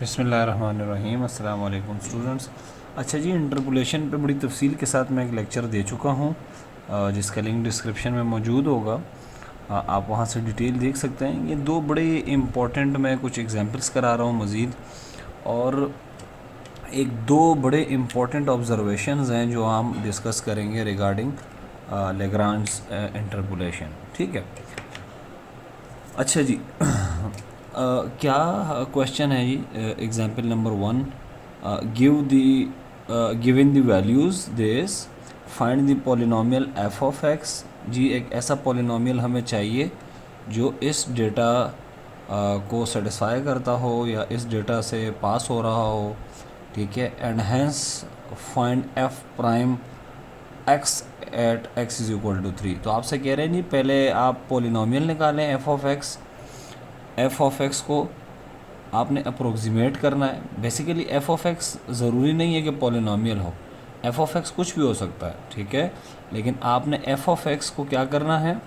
बिस्मिल्लाहिर्रहमानिर्रहीम। अस्सलाम वालेकुम स्टूडेंट्स। अच्छा जी, इंटरपोलेशन पे बड़ी तफसील के साथ मैं एक लेक्चर दे चुका हूँ जिसका लिंक डिस्क्रिप्शन में मौजूद होगा। आप वहाँ से डिटेल देख सकते हैं। ये दो बड़े इम्पॉर्टेंट मैं कुछ एग्जांपल्स करा रहा हूँ मज़ीद, और एक दो बड़े इम्पॉर्टेंट ऑब्जर्वेशंस हैं जो हम डिस्कस करेंगे रिगार्डिंग लेग्रांज इंटरपोलेशन। ठीक है। अच्छा जी, क्या क्वेश्चन है जी। Example number 1, given the values this find the polynomial F of X. जी, एक ऐसा पॉलिनोमियल हमें चाहिए जो इस डेटा को सेटिस्फाई करता हो या इस डेटा से पास हो रहा हो। ठीक है। And hence find f prime x at x is equal to 3। तो आपसे कह रहे हैं जी, पहले आप पॉलिनोमियल निकालें F of x. F of x को आपने अप्रोक्सीमेट करना है। बेसिकली एफ ऑफ एक्स ज़रूरी नहीं है कि पॉलिनोमियल हो, एफ ऑफ एक्स कुछ भी हो सकता है। ठीक है। लेकिन आपने एफ ऑफ एक्स को क्या करना है,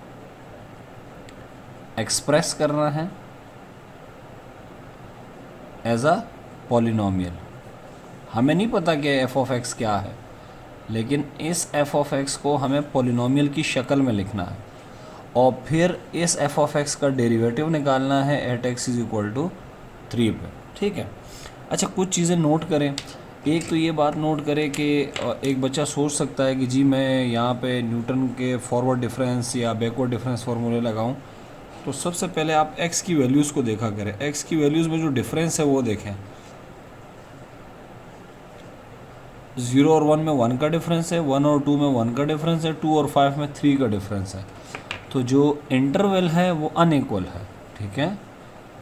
एक्सप्रेस करना है एज अ पॉलिनोमियल। हमें नहीं पता कि एफ ऑफ एक्स क्या है, लेकिन इस एफ ऑफ एक्स को हमें पॉलिनोमियल की शक्ल में लिखना है और फिर इस एफ ऑफ एक्स का डेरिवेटिव निकालना है at x is equal to 3 पे। ठीक है। अच्छा, कुछ चीज़ें नोट करें। एक तो ये बात नोट करें कि एक बच्चा सोच सकता है कि जी मैं यहाँ पे न्यूटन के फॉरवर्ड डिफरेंस या बैकवर्ड डिफरेंस फार्मूले लगाऊं। तो सबसे पहले आप एक्स की वैल्यूज़ को देखा करें। एक्स की वैल्यूज़ में जो डिफरेंस है वो देखें। 0 और 1 में 1 का डिफरेंस है, 1 और 2 में 1 का डिफरेंस है, 2 और 5 में 3 का डिफरेंस है। तो जो इंटरवल है वो अनइक्वल है। ठीक है।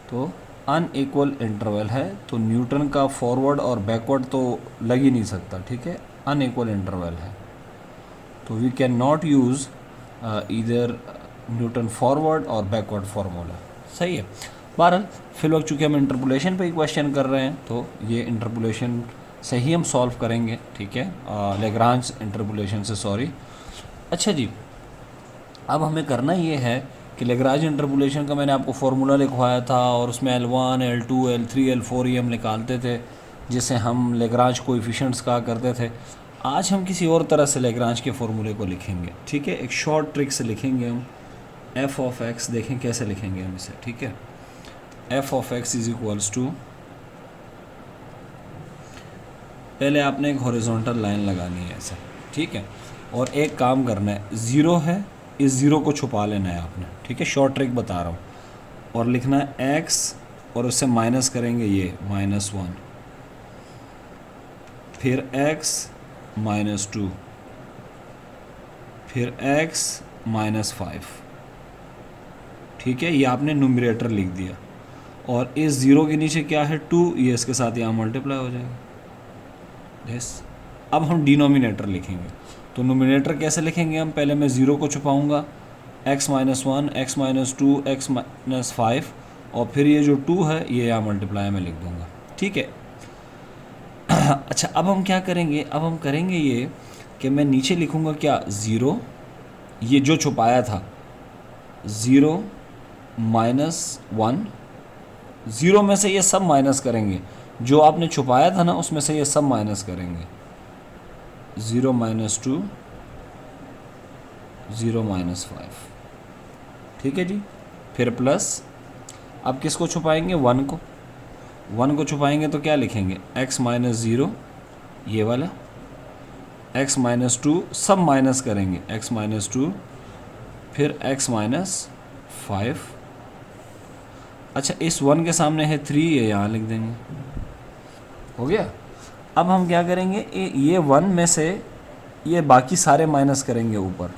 तो अनइक्वल इंटरवल है, तो न्यूटन का फॉरवर्ड और बैकवर्ड तो लग ही नहीं सकता। ठीक है। अनइक्वल इंटरवल है, तो we can not use either Newton forward और बैकवर्ड फार्मूला। सही है। बहरहाल फिल वक्त चूँकि हम इंटरपोलेशन पे ही क्वेश्चन कर रहे हैं, तो ये इंटरपोलेशन से ही हम सॉल्व करेंगे। ठीक है। लेग्रांज इंटरपोलेशन से, सॉरी। अच्छा जी, अब हमें करना ये है कि लेग्रांज इंटरपोलेशन का मैंने आपको फार्मूला लिखवाया था और उसमें L1, L2, L3, L4 ये हम निकालते थे, जिसे हम लेग्रांज कोएफिशिएंट्स कहा करते थे। आज हम किसी और तरह से लेग्रांज के फार्मूले को लिखेंगे। ठीक है। एक शॉर्ट ट्रिक से लिखेंगे हम एफ ऑफ एक्स। देखें कैसे लिखेंगे हम इसे। ठीक है। F of x is equals to, पहले आपने एक हॉरिजॉन्टल लाइन लगानी है ऐसे। ठीक है। और एक काम करना है, ज़ीरो है, इस ज़ीरो को छुपा लेना है आपने। ठीक है। शॉर्ट ट्रिक बता रहा हूँ। और लिखना है एक्स और उससे माइनस करेंगे ये -1, फिर एक्स -2, फिर एक्स -5। ठीक है। ये आपने न्यूमरेटर लिख दिया और इस ज़ीरो के नीचे क्या है, 2, ये इसके साथ यहाँ मल्टीप्लाई हो जाएगा। यस। अब हम डिनोमिनेटर लिखेंगे। तो नोमिनेटर कैसे लिखेंगे हम, पहले मैं ज़ीरो को छुपाऊंगा, x -1, x -2, x -5, और फिर ये जो 2 है ये यहाँ मल्टीप्लाई में लिख दूंगा। ठीक है। अच्छा, अब हम क्या करेंगे, अब हम करेंगे ये कि मैं नीचे लिखूंगा क्या, ज़ीरो, ये जो छुपाया था, 0 -1, ज़ीरो में से ये सब माइनस करेंगे, जो आपने छुपाया था ना उसमें से ये सब माइनस करेंगे। 0 -2, 0 -5। ठीक है जी। फिर प्लस, अब किसको छुपाएंगे, 1 को। 1 को छुपाएंगे तो क्या लिखेंगे, x -0, ये वाला, x -2, सब माइनस करेंगे, x -2, फिर x -5। अच्छा, इस 1 के सामने है 3, ये यहाँ लिख देंगे। हो गया। अब हम क्या करेंगे, ये 1 में से ये बाकी सारे माइनस करेंगे ऊपर,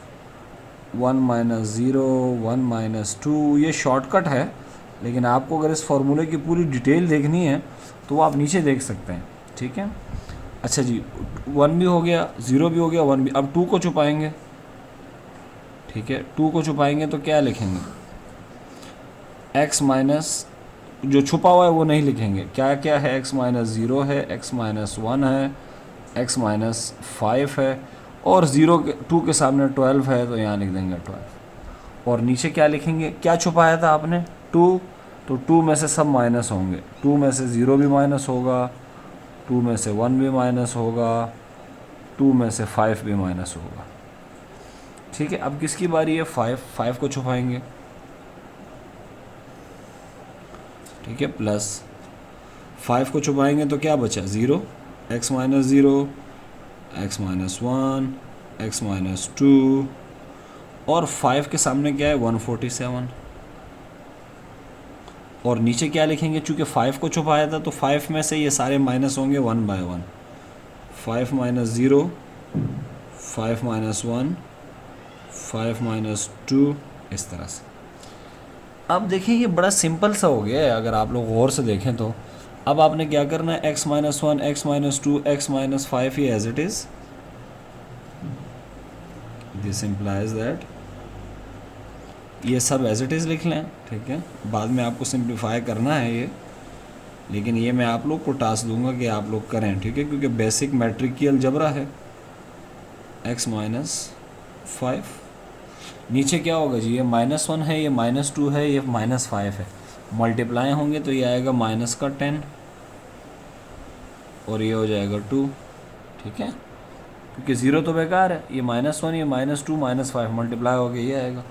1 -0, 1 -2। ये शॉर्टकट है, लेकिन आपको अगर इस फार्मूले की पूरी डिटेल देखनी है तो आप नीचे देख सकते हैं। ठीक है। अच्छा जी, 1 भी हो गया, 0 भी हो गया, 1 भी। अब 2 को छुपाएंगे। ठीक है। 2 को छुपाएंगे तो क्या लिखेंगे, x माइनस, जो छुपा हुआ है वो नहीं लिखेंगे, क्या क्या है, x -0 है, x -1 है, x -5 है, और 2 के सामने 12 है तो यहाँ लिख देंगे 12। और नीचे क्या लिखेंगे, क्या छुपाया था आपने, 2, तो 2 में से सब माइनस होंगे, 2 में से 0 भी माइनस होगा, 2 में से 1 भी माइनस होगा, 2 में से 5 भी माइनस होगा। ठीक है, अब किसकी बारी है? 5 को छुपाएंगे। ठीक है, प्लस 5 को छुपाएंगे तो क्या बचा? 0, x minus 0, x minus 1, x minus 2, और 5 के सामने क्या है? 147। और नीचे क्या लिखेंगे? चूँकि 5 को छुपाया था तो 5 में से ये सारे माइनस होंगे 1 बाय 1। 5 माइनस 0, 5 माइनस 1, 5 माइनस 2, इस तरह से। अब देखिए ये बड़ा सिंपल सा हो गया है अगर आप लोग गौर से देखें तो। अब आपने क्या करना है? x minus 1, x minus 2, x minus 5 ये as it is, this implies that ये सब एज इट इज़ लिख लें। ठीक है, बाद में आपको सिंप्लीफाई करना है ये, लेकिन ये मैं आप लोग को टास्क दूंगा कि आप लोग करें। ठीक है, क्योंकि बेसिक मैट्रिक की अलजबरा है। x माइनस 5, नीचे क्या होगा जी? ये -1 है, ये -2 है, ये -5 है, मल्टीप्लाई होंगे तो ये आएगा माइनस का 10 और ये हो जाएगा 2। ठीक है, क्योंकि 0 तो बेकार है, ये -1, ये -2, -5 मल्टीप्लाई हो गया, ये आएगा।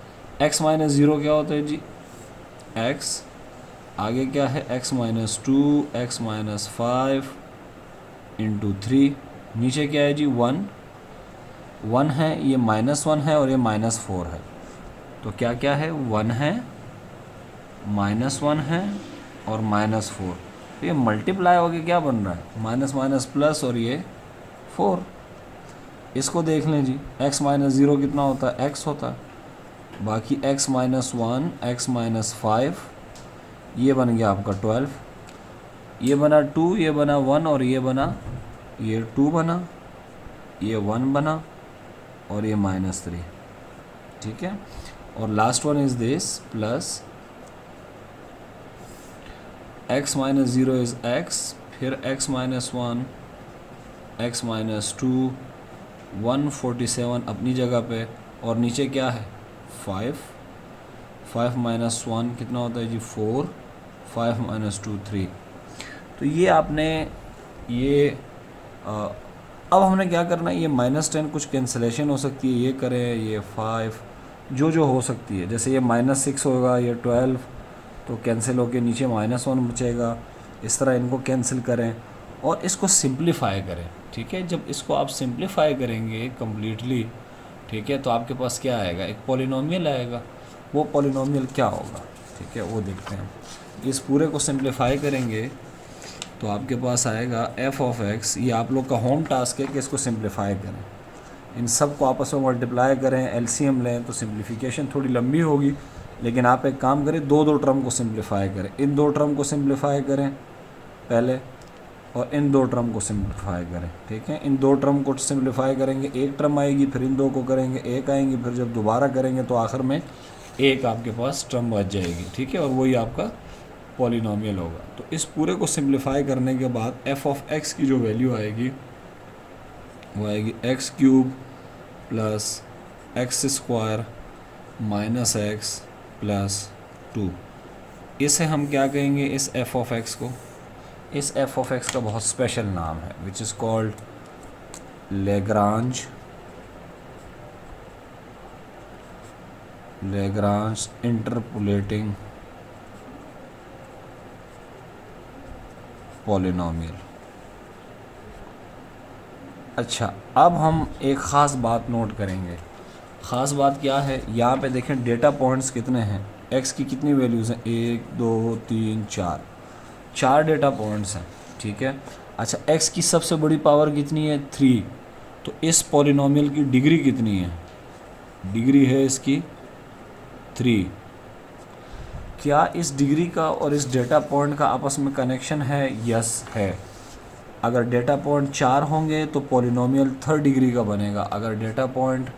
x माइनस 0 क्या होता है जी? x, आगे क्या है? x minus 2, x minus 5 into 3, नीचे क्या है जी? 1, 1 है, ये -1 है और ये -4 है, तो क्या क्या है? 1 है, -1 है और -4, तो ये मल्टीप्लाई हो गया, क्या बन रहा है? माइनस माइनस प्लस और ये 4। इसको देख लें जी, x माइनस 0 कितना होता है? x होता है, बाकी x माइनस 1, x माइनस 5, ये बन गया आपका 12, ये बना 2, ये बना 1 और ये बना, ये 2 बना, ये 1 बना और ये -3। ठीक है, और last one is this plus x minus 0 is x, फिर x माइनस 1, x माइनस 2, 147 अपनी जगह पे, और नीचे क्या है? 5, 5 माइनस 1 कितना होता है जी? 4, 5 माइनस 2, 3। तो ये आपने ये अब हमने क्या करना है? ये -10 कुछ कैंसिलेशन हो सकती है, ये करें, ये 5 जो हो सकती है, जैसे ये -6 होगा, ये 12 तो कैंसिल होके नीचे -1 बचेगा, इस तरह इनको कैंसिल करें और इसको सिंप्लीफाई करें। ठीक है, जब इसको आप सिंप्लीफाई करेंगे कम्प्लीटली, ठीक है, तो आपके पास क्या आएगा? एक पॉलिनोमियल आएगा। वो पॉलिनोमियल क्या होगा? ठीक है, वो देखते हैं। इस पूरे को सिंप्लीफाई करेंगे तो आपके पास आएगा f ऑफ x। ये आप लोग का होम टास्क है कि इसको सिंप्लीफाई करें, इन सब को आपस में मल्टीप्लाई करें, एलसीएम लें, तो सिंप्लीफिकेशन थोड़ी लंबी होगी, लेकिन आप एक काम करें, दो टर्म को सिंप्लीफाई करें। इन 2 टर्म को सिंप्लीफाई करें पहले और इन 2 टर्म को सिंप्लीफाई करें। ठीक है, इन 2 टर्म को सिंप्लीफाई करेंगे, एक टर्म आएगी, फिर इन 2 को करेंगे, एक आएंगी, फिर जब दोबारा करेंगे तो आखिर में एक आपके पास टर्म बच जाएगी। ठीक है, और वही आपका पॉलिनोमियल होगा। तो इस पूरे को सिंप्लीफाई करने के बाद f ऑफ x की जो वैल्यू आएगी वो आएगी x³ plus x² minus x plus 2। इसे हम क्या कहेंगे? इस f ऑफ x को, इस f ऑफ x का बहुत स्पेशल नाम है which is called Lagrange interpolating polynomial. अच्छा, अब हम एक ख़ास बात नोट करेंगे। ख़ास बात क्या है? यहाँ पे देखें डेटा पॉइंट्स कितने हैं, x की कितनी वैल्यूज़ हैं? 1 2 3 4, 4 डेटा पॉइंट्स हैं। ठीक है, अच्छा x की सबसे बड़ी पावर कितनी है? 3। तो इस पॉलिनोमियल की डिग्री कितनी है? डिग्री है इसकी 3। क्या इस डिग्री का और इस डेटा पॉइंट का आपस में कनेक्शन है? यस है। अगर डेटा पॉइंट 4 होंगे तो पॉलिनोमियल 3rd डिग्री का बनेगा। अगर डेटा पॉइंट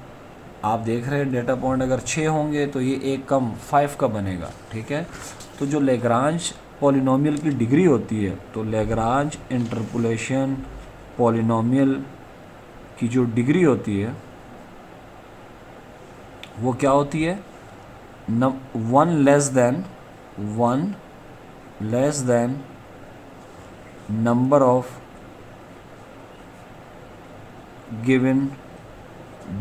आप देख रहे हैं, डेटा पॉइंट अगर 6 होंगे तो ये एक कम 5 का बनेगा। ठीक है, तो जो लेग्रांज पॉलिनोमियल की डिग्री होती है, तो लेग्रांज इंटरपोलेशन पॉलिनोमियल की जो डिग्री होती है वो क्या होती है? 1 less than 1 less than number of given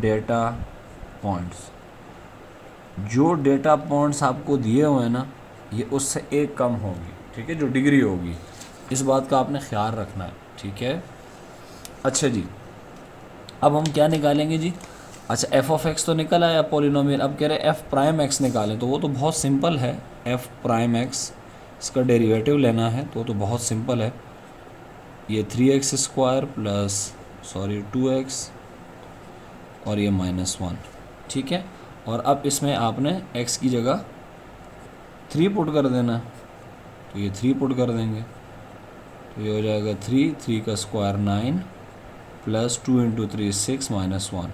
data points. जो डेटा पॉइंट्स आपको दिए हुए हैं ना, ये उससे एक कम होगी, ठीक है, जो डिग्री होगी। इस बात का आपने ख्याल रखना है, ठीक है। अच्छा जी, अब हम क्या निकालेंगे जी? अच्छा, एफ ऑफ एक्स तो निकल आया पॉलिनोमियल, अब कह रहे हैं एफ प्राइम एक्स निकालें। तो वो तो बहुत सिंपल है, एफ प्राइम एक्स, इसका डेरिवेटिव लेना है तो वो तो बहुत सिंपल है। ये 3x² प्लस 2x और ये -1, ठीक है। और अब इसमें आपने x की जगह 3 पुट कर देना, तो ये 3 पुट कर देंगे, तो ये हो जाएगा 3 का स्क्वायर 9 प्लस 2 × 3 6 -1,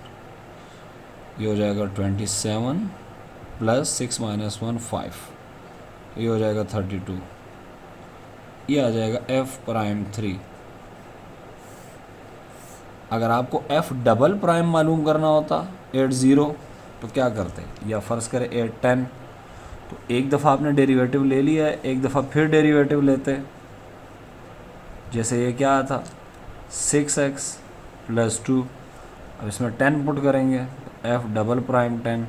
ये हो जाएगा 27 प्लस 6 -1 5, ये हो जाएगा 32, ये आ जाएगा एफ प्राइम 3। अगर आपको एफ डबल प्राइम मालूम करना होता 8 तो क्या करते, या फ़र्ज़ करें 8 10, तो एक दफ़ा आपने डेरिवेटिव ले लिया है, एक दफ़ा फिर डेरिवेटिव लेते। जैसे ये क्या था 6x + 2, अब इसमें 10 पुट करेंगे, एफ डबल प्राइम 10,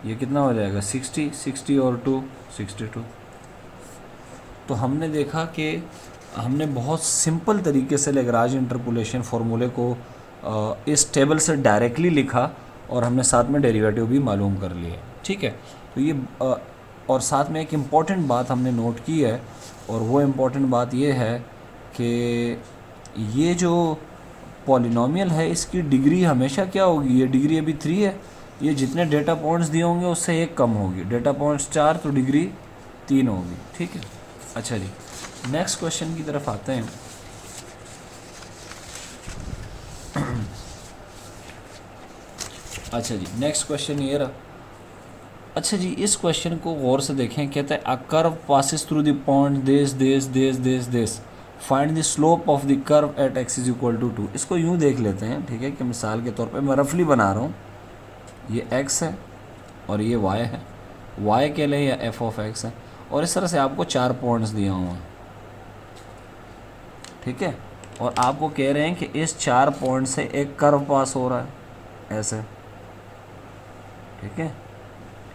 ये कितना हो जाएगा 60 और 2 62। तो हमने देखा कि हमने बहुत सिंपल तरीके से लैग्रांज इंटरपोलेशन फार्मूले को इस टेबल से डायरेक्टली लिखा और हमने साथ में डेरिवेटिव भी मालूम कर लिए, ठीक है। तो ये और साथ में एक इम्पॉर्टेंट बात हमने नोट की है, और वो इम्पॉर्टेंट बात ये है कि ये जो पॉलिनोमियल है इसकी डिग्री हमेशा क्या होगी, ये डिग्री अभी 3 है, ये जितने डेटा पॉइंट्स दिए होंगे उससे एक कम होगी। डेटा पॉइंट्स 4 तो डिग्री 3 होगी, ठीक है। अच्छा जी, नेक्स्ट क्वेश्चन की तरफ आते हैं। अच्छा जी, नेक्स्ट क्वेश्चन ये रहा। अच्छा जी, इस क्वेश्चन को गौर से देखें। कहता है a curve passes through the point this find the slope of the curve at x = 2। इसको यूँ देख लेते हैं, ठीक है, कि मिसाल के तौर पे मैं रफली बना रहा हूँ। ये x है और ये y है, y के लिए या f ऑफ x है, और इस तरह से आपको 4 पॉइंट्स दिए हुए हैं, ठीक है। और आपको कह रहे हैं कि इस 4 पॉइंट से एक कर्व पास हो रहा है ऐसे, ठीक है,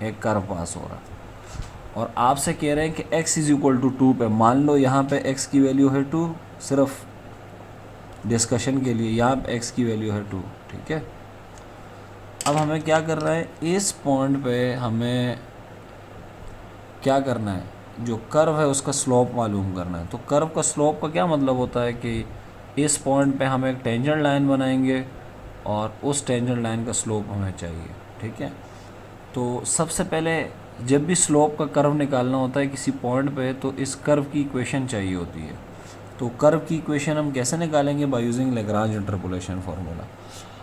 एक कर्व पास हो रहा है। और आपसे कह रहे हैं कि x = 2 पे, मान लो यहाँ पे x की वैल्यू है 2, सिर्फ डिस्कशन के लिए यहाँ पे x की वैल्यू है 2, ठीक है। अब हमें क्या करना है, इस पॉइंट पे हमें क्या करना है, जो कर्व है उसका स्लोप मालूम करना है। तो कर्व का स्लोप का क्या मतलब होता है कि इस पॉइंट पे हम एक टेंजेंट लाइन बनाएंगे और उस टेंजेंट लाइन का स्लोप हमें चाहिए, ठीक है। तो सबसे पहले जब भी स्लोप का कर्व निकालना होता है किसी पॉइंट पे, तो इस कर्व की इक्वेशन चाहिए होती है। तो कर्व की इक्वेशन हम कैसे निकालेंगे, by using Lagrange interpolation formula.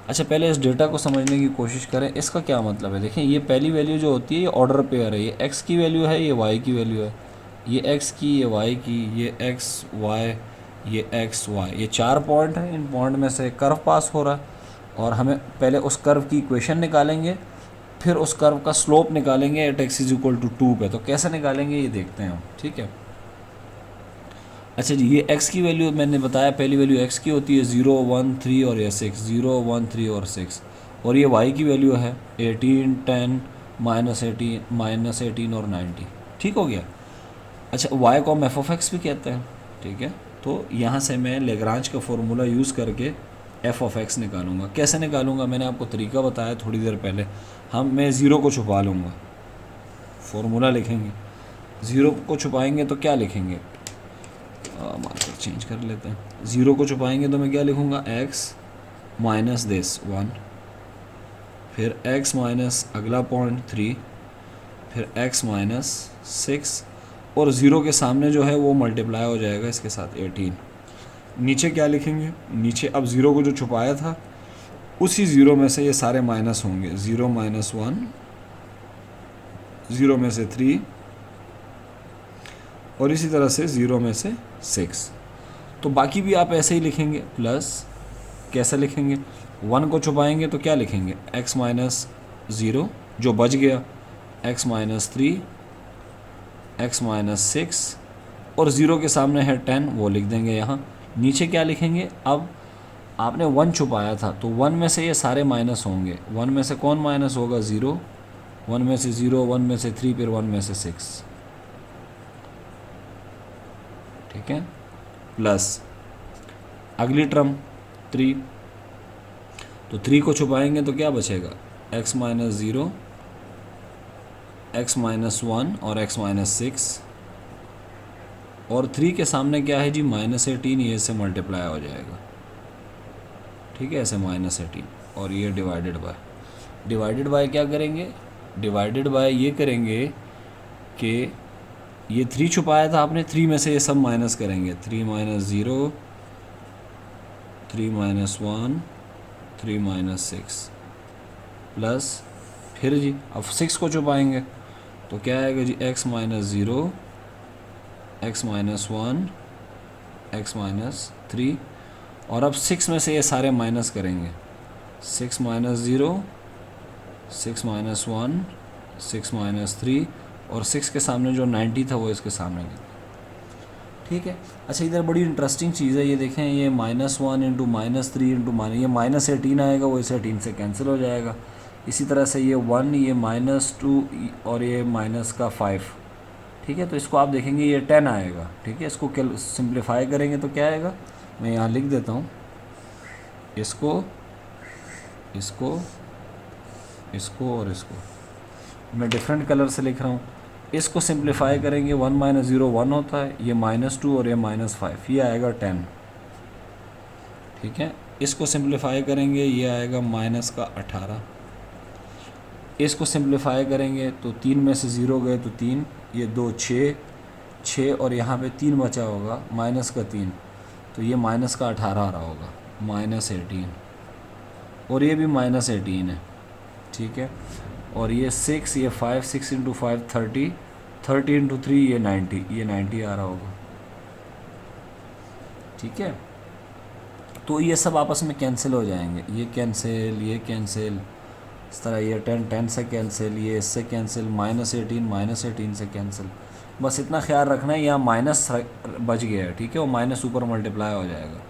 अच्छा, पहले इस डेटा को समझने की कोशिश करें। इसका क्या मतलब है, देखें, ये पहली वैल्यू जो होती है ये ऑर्डर पेयर है, ये x की वैल्यू है, ये y की वैल्यू है, ये x की, ये y की, ये x y, ये x y, ये 4 पॉइंट हैं। इन पॉइंट में से कर्व पास हो रहा है और हमें पहले उस कर्व की इक्वेशन निकालेंगे, फिर उस कर्व का स्लोप निकालेंगे एट x = 2 पे। तो कैसे निकालेंगे ये देखते हैं हम, ठीक है। अच्छा जी, ये x की वैल्यू मैंने बताया, पहली वैल्यू x की होती है 0 1 3 और ये 6, 0 1 3 और 6, और ये y की वैल्यू है 18 10 -18 और 90, ठीक हो गया। अच्छा, y को हम f ऑफ x भी कहते हैं, ठीक है। तो यहाँ से मैं लैग्रांज का फॉर्मूला यूज़ करके f ऑफ x निकालूंगा। कैसे निकालूंगा, मैंने आपको तरीका बताया थोड़ी देर पहले। मैं 0 को छुपा लूँगा, फॉर्मूला लिखेंगे, 0 को छुपाएंगे तो क्या लिखेंगे, मार्कर चेंज कर लेते हैं। 0 को छुपाएंगे तो मैं क्या लिखूँगा, x माइनस दिस 1, फिर x माइनस अगला पॉइंट 3, फिर x माइनस 6, और 0 के सामने जो है वो मल्टीप्लाई हो जाएगा इसके साथ 18। नीचे क्या लिखेंगे, नीचे अब 0 को जो छुपाया था उसी 0 में से ये सारे माइनस होंगे, 0 - 1, 0 में से 3, और इसी तरह से 0 में से 6। तो बाकी भी आप ऐसे ही लिखेंगे, प्लस कैसे लिखेंगे, 1 को छुपाएंगे तो क्या लिखेंगे, x माइनस 0 जो बच गया, x माइनस 3, x माइनस 6, और 0 के सामने है 10, वो लिख देंगे यहाँ। नीचे क्या लिखेंगे, अब आपने 1 छुपाया था तो 1 में से ये सारे माइनस होंगे। 1 में से कौन माइनस होगा, 0, 1 में से 0, 1 में से 3, फिर 1 में से 6, ठीक है, प्लस अगली टर्म 3, तो 3 को छुपाएंगे तो क्या बचेगा, x माइनस 0, x माइनस 1 और x माइनस 6, और 3 के सामने क्या है जी, -18, ये से मल्टीप्लाई हो जाएगा, ठीक है, ऐसे -18, और ये डिवाइडेड बाय क्या करेंगे, डिवाइडेड बाय ये करेंगे कि ये 3 छुपाया था आपने, 3 में से ये सब माइनस करेंगे, 3 माइनस 0, 3 माइनस 1, 3 माइनस 6, प्लस फिर जी अब 6 को छुपाएंगे तो क्या आएगा जी, x minus 0, x minus 1, x minus 3, और अब 6 में से ये सारे माइनस करेंगे, 6 माइनस 0, 6 माइनस 1, 6 माइनस 3, और 6 के सामने जो 90 था वो इसके सामने लिखा, ठीक है। अच्छा इधर बड़ी इंटरेस्टिंग चीज़ है, ये देखें, ये -1 इंटू -3 इंटू ये -18 आएगा, वो इस 18 से कैंसिल हो जाएगा। इसी तरह से ये 1, ये -2 और ये -5, ठीक है, तो इसको आप देखेंगे ये 10 आएगा, ठीक है। इसको सिंप्लीफाई करेंगे तो क्या आएगा, मैं यहाँ लिख देता हूँ, इसको इसको इसको और इसको मैं डिफरेंट कलर से लिख रहा हूँ। इसको सिंप्लीफाई करेंगे, 1 माइनस 0 1 होता है, ये -2 और ये -5, ये आएगा 10, ठीक है। इसको सिंप्लीफाई करेंगे, ये आएगा -18, इसको सिंप्लीफाई करेंगे तो 3 में से 0 गए तो 3, ये 2 6 और यहाँ पे 3 बचा होगा, -3, तो ये -18 आ रहा होगा, -18, और ये भी -18 है, ठीक है। और ये 6, ये 5, 6 इंटू 5 30, 30 इंटू 3 ये 90 आ रहा होगा, ठीक है। तो ये सब आपस में कैंसिल हो जाएंगे, ये कैंसिल, इस तरह ये 10 से कैंसिल, ये इससे कैंसिल, -18 से कैंसिल। बस इतना ख्याल रखना है यहाँ माइनस बच गया है, ठीक है, वो माइनस ऊपर मल्टीप्लाई हो जाएगा।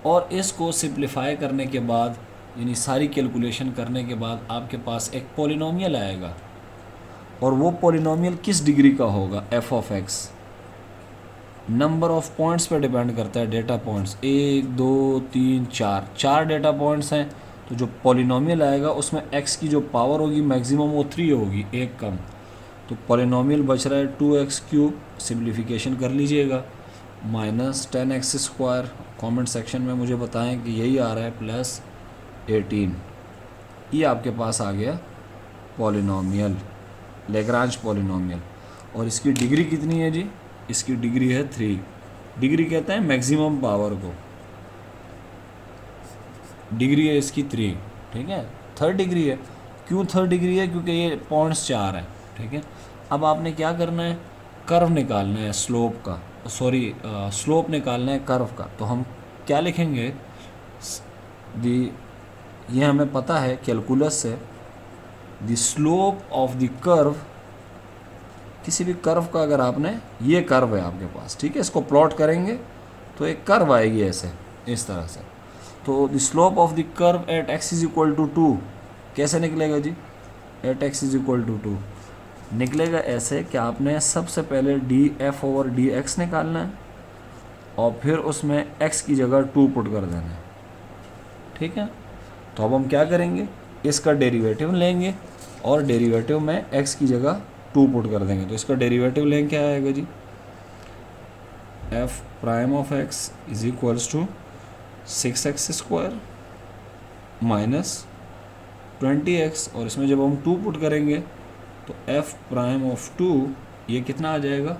और इसको सिंप्लीफाई करने के बाद, यानी सारी कैलकुलेशन करने के बाद आपके पास एक पॉलिनोमियल आएगा, और वो पॉलिनोमियल किस डिग्री का होगा, f of x number of points पे डिपेंड करता है, डेटा पॉइंट्स 1 2 3 4 डेटा पॉइंट्स हैं, तो जो पॉलिनोमियल आएगा उसमें x की जो पावर होगी मैक्सिमम वो 3 होगी, एक कम, तो पॉलिनोमियल बच रहा है 2x3, सिंप्लीफिकेशन कर लीजिएगा, -10x², कमेंट सेक्शन में मुझे बताएं कि यही आ रहा है, +18, ये आपके पास आ गया पॉलिनोमियल, लैग्रांज पॉलिनोमियल। और इसकी डिग्री कितनी है जी, इसकी डिग्री है 3, डिग्री कहते हैं मैक्सिमम पावर को, डिग्री है इसकी 3, ठीक है, 3rd डिग्री है। क्यों 3rd डिग्री है, क्योंकि ये पॉइंट्स 4 हैं, ठीक है। अब आपने क्या करना है, कर्व निकालना है स्लोप का, स्लोप निकालना है कर्व का, तो हम क्या लिखेंगे, ये हमें पता है कैलकुलस से, the slope of the curve, किसी भी कर्व का अगर आपने, ये कर्व है आपके पास, ठीक है, इसको प्लॉट करेंगे तो एक कर्व आएगी ऐसे, इस तरह से, तो the slope of the curve at x = 2 कैसे निकलेगा जी, एट x = 2 निकलेगा ऐसे कि आपने सबसे पहले df/dx निकालना है, और फिर उसमें x की जगह 2 पुट कर देना है, ठीक है। तो अब हम क्या करेंगे, इसका डेरिवेटिव लेंगे, और डेरिवेटिव में x की जगह 2 पुट कर देंगे, तो इसका डेरिवेटिव लेंगे क्या आएगा जी, f' of x = 6x² minus 20x, और इसमें जब हम 2 पुट करेंगे तो f' ऑफ 2 ये कितना आ जाएगा,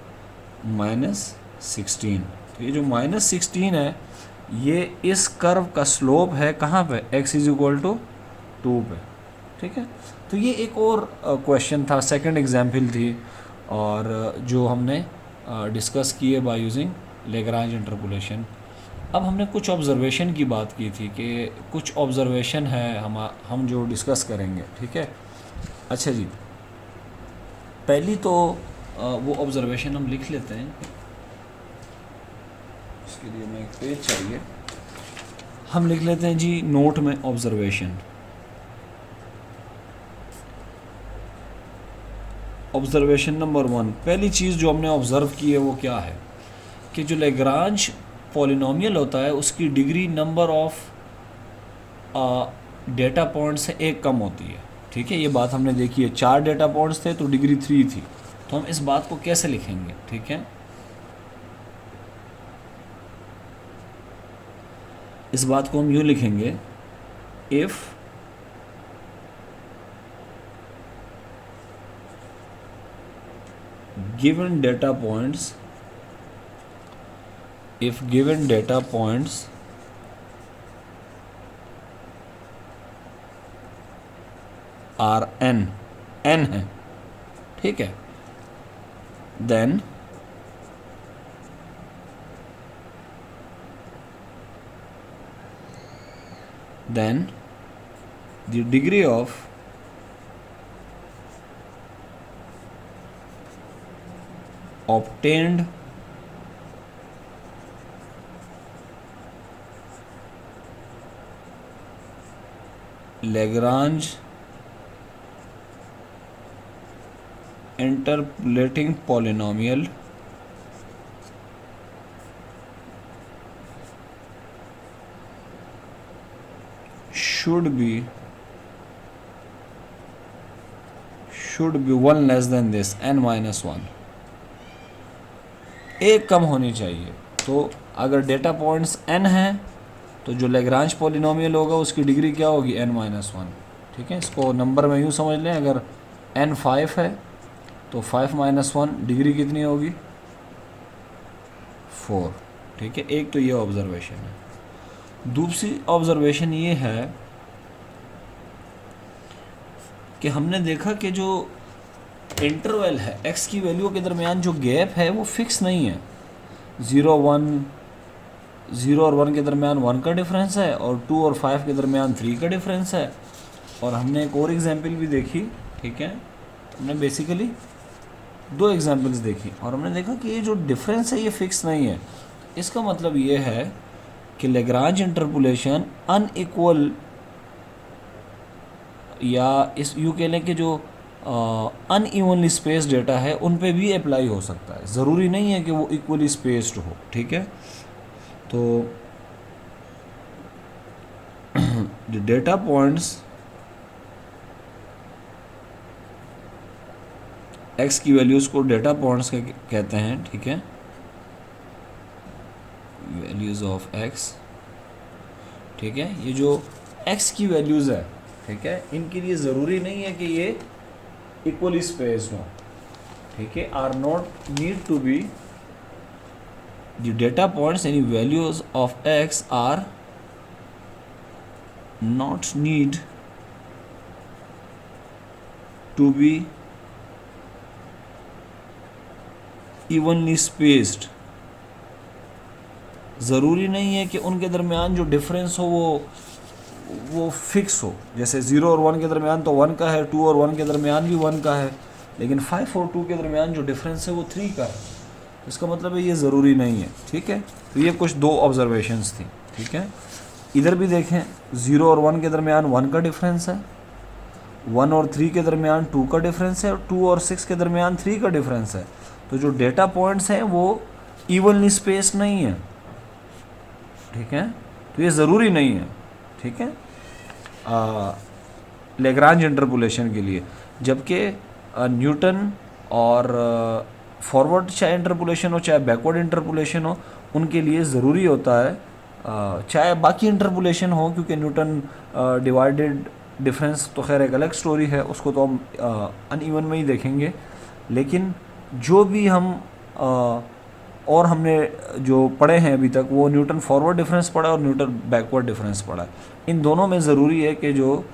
-16। तो ये जो -16 है ये इस कर्व का स्लोप है, कहाँ पे, x = 2 पे, ठीक है। तो ये एक और क्वेश्चन था, सेकंड एग्जाम्पल थी, और जो हमने डिस्कस किए बाय यूजिंग लैग्रांज इंटरपोलेशन। अब हमने कुछ ऑब्जर्वेशन की बात की थी कि कुछ ऑब्जर्वेशन है हम जो डिस्कस करेंगे, ठीक है। अच्छा जी, पहली तो वो ऑब्जर्वेशन हम लिख लेते हैं, इसके लिए हमें एक पेज चाहिए। हम लिख लेते हैं जी नोट में ऑब्जर्वेशन। ऑब्जर्वेशन नंबर 1, पहली चीज़ जो हमने ऑब्ज़र्व की है वो क्या है कि जो लैग्रांज पॉलिनोमियल होता है उसकी degree number of data points से एक कम होती है। ठीक है, ये बात हमने देखी है। 4 डेटा पॉइंट्स थे तो डिग्री 3 थी। तो हम इस बात को कैसे लिखेंगे? ठीक है, इस बात को हम यूँ लिखेंगे, if given data points, if given data points are n है, ठीक है, then the degree of obtained Lagrange interpolating polynomial should be 1 less than this n minus 1, एक कम होनी चाहिए। तो अगर डेटा पॉइंट्स n हैं तो जो लैग्रांज पॉलिनोमियल होगा उसकी डिग्री क्या होगी? n minus 1। ठीक है, इसको नंबर में यूँ समझ लें, अगर n 5 है तो 5 माइनस 1 डिग्री कितनी होगी? 4। ठीक है, एक तो ये ऑब्जर्वेशन है। दूसरी ऑब्जर्वेशन ये है कि हमने देखा कि जो इंटरवल है x की वैल्यू के दरमियान जो गैप है वो फिक्स नहीं है। 0 और 1 के दरमियान 1 का डिफरेंस है और 2 और 5 के दरमियान 3 का डिफरेंस है। और हमने एक और एग्जांपल भी देखी। ठीक है, हमने बेसिकली 2 एग्जांपल्स देखी और हमने देखा कि ये जो डिफरेंस है ये फिक्स नहीं है। इसका मतलब ये है कि लैग्रांज इंटरपोलेशन अनइक्वल, या इस यूँ कह लें कि जो अनइवनली स्पेस डेटा है उन पे भी अप्लाई हो सकता है। ज़रूरी नहीं है कि वो इक्वली स्पेस्ड हो। ठीक है, तो जो डेटा पॉइंट्स x की वैल्यूज़ को डेटा पॉइंट्स कहते हैं। ठीक है, वैल्यूज़ ऑफ x। ठीक है, ये जो x की वैल्यूज़ है, ठीक है, इनके लिए ज़रूरी नहीं है कि ये इक्वली स्पेस्ड हो। ठीक है, are not need to be, the data points any values of x are not need to be evenly spaced। ज़रूरी नहीं है कि उनके दरमियान जो डिफरेंस हो वो फिक्स हो। जैसे 0 और 1 के दरमियान तो 1 का है, 2 और 1 के दरमियान भी 1 का है, लेकिन 5 और 2 के दरमियान जो डिफरेंस है वो 3 का है। इसका मतलब है ये ज़रूरी नहीं है। ठीक है, तो ये कुछ 2 ऑब्जर्वेशंस थी। ठीक है, इधर भी देखें, 0 और 1 के दरमियान 1 का डिफरेंस है, 1 और 3 के दरमियान 2 का डिफरेंस है और 2 और 6 के दरमियान 3 का डिफरेंस है। तो जो डेटा पॉइंट्स हैं वो इवनली स्पेस नहीं है। ठीक है, तो ये ज़रूरी नहीं है। ठीक है, लैग्रांज इंटरपोलेशन के लिए, जबकि न्यूटन और फॉरवर्ड चाहे इंटरपोलेशन हो चाहे बैकवर्ड इंटरपोलेशन हो, उनके लिए ज़रूरी होता है, चाहे बाकी इंटरपोलेशन हो, क्योंकि न्यूटन डिवाइडेड डिफरेंस तो खैर एक अलग स्टोरी है, उसको तो हम अनइवन में ही देखेंगे। लेकिन जो भी हम और हमने जो पढ़े हैं अभी तक, वो न्यूटन फॉरवर्ड डिफरेंस पढ़ा और न्यूटन बैकवर्ड डिफरेंस पढ़ा है। इन दोनों में ज़रूरी है कि जो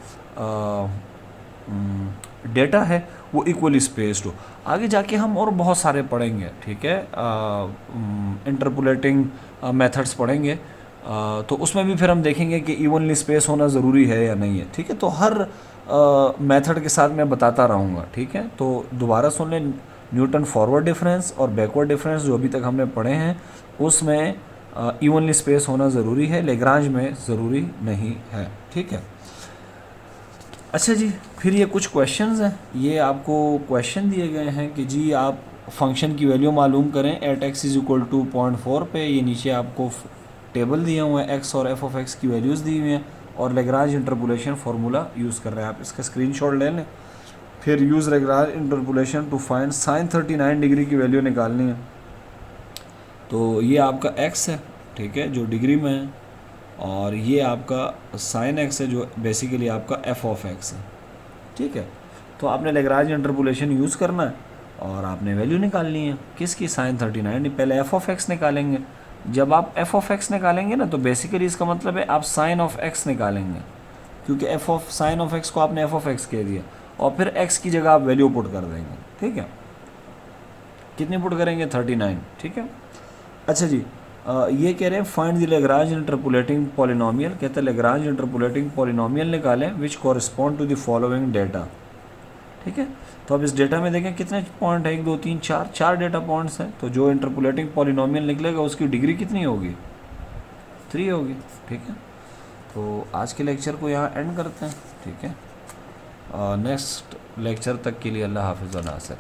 डेटा है वो इक्वली स्पेस्ड हो। आगे जाके हम और बहुत सारे पढ़ेंगे। ठीक है, इंटरपोलेटिंग मेथड्स पढ़ेंगे, तो उसमें भी फिर हम देखेंगे कि इवनली स्पेस होना ज़रूरी है या नहीं है। ठीक है, तो हर मेथड के साथ मैं बताता रहूँगा। ठीक है, तो दोबारा सुन लें, न्यूटन फॉरवर्ड डिफरेंस और बैकवर्ड डिफरेंस जो अभी तक हमने पढ़े हैं, उसमें इवनली स्पेस होना ज़रूरी है, लेग्रांज में ज़रूरी नहीं है। ठीक है। अच्छा जी, फिर ये कुछ क्वेश्चंस हैं। ये आपको क्वेश्चन दिए गए हैं कि जी आप फंक्शन की वैल्यू मालूम करें at x is equal to 0.4 पे। ये नीचे आपको टेबल दिए हुए हैं, एक्स और एफ ऑफ एक्स की वैल्यूज़ दी हुई हैं और लेग्रांज इंटरपोलेशन फार्मूला यूज़ कर रहे हैं। आप इसका स्क्रीनशॉट ले लें। फिर use Lagrange interpolation to find sine 39 degree की वैल्यू निकालनी है। तो ये आपका एक्स है, ठीक है, जो डिग्री में है, और ये आपका साइन एक्स है जो बेसिकली आपका एफ ऑफ एक्स है। ठीक है। तो आपने लेग्रांज इंटरपोलेशन यूज़ करना है और आपने वैल्यू निकालनी है किसकी, साइन 39। पहले एफ ऑफ एक्स निकालेंगे। जब आप एफ ऑफ एक्स निकालेंगे ना तो बेसिकली इसका मतलब है आप साइन ऑफ एक्स निकालेंगे, क्योंकि F of sine of x को आपने एफ ऑफ एक्स कह दिया और फिर एक्स की जगह आप वैल्यू पुट कर देंगे। ठीक है। कितनी पुट करेंगे, 39। ठीक है। अच्छा जी, ये कह रहे हैं find the Lagrange interpolating polynomial. कहते हैं लेग्रांज इंटरपोलेटिंग पॉलिनोमियल निकालें which correspond to the following data. ठीक है। तो अब इस डेटा में देखें कितने पॉइंट है, 1 2 3 4, 4 डेटा पॉइंट्स हैं। तो जो इंटरपोलेटिंग पॉलिनोमियल निकलेगा उसकी डिग्री कितनी होगी, 3 होगी। ठीक है। तो आज के लेक्चर को यहाँ एंड करते हैं। ठीक है। नेक्स्ट लेक्चर तक के लिए अल्लाह हाफिज़ व नासिर।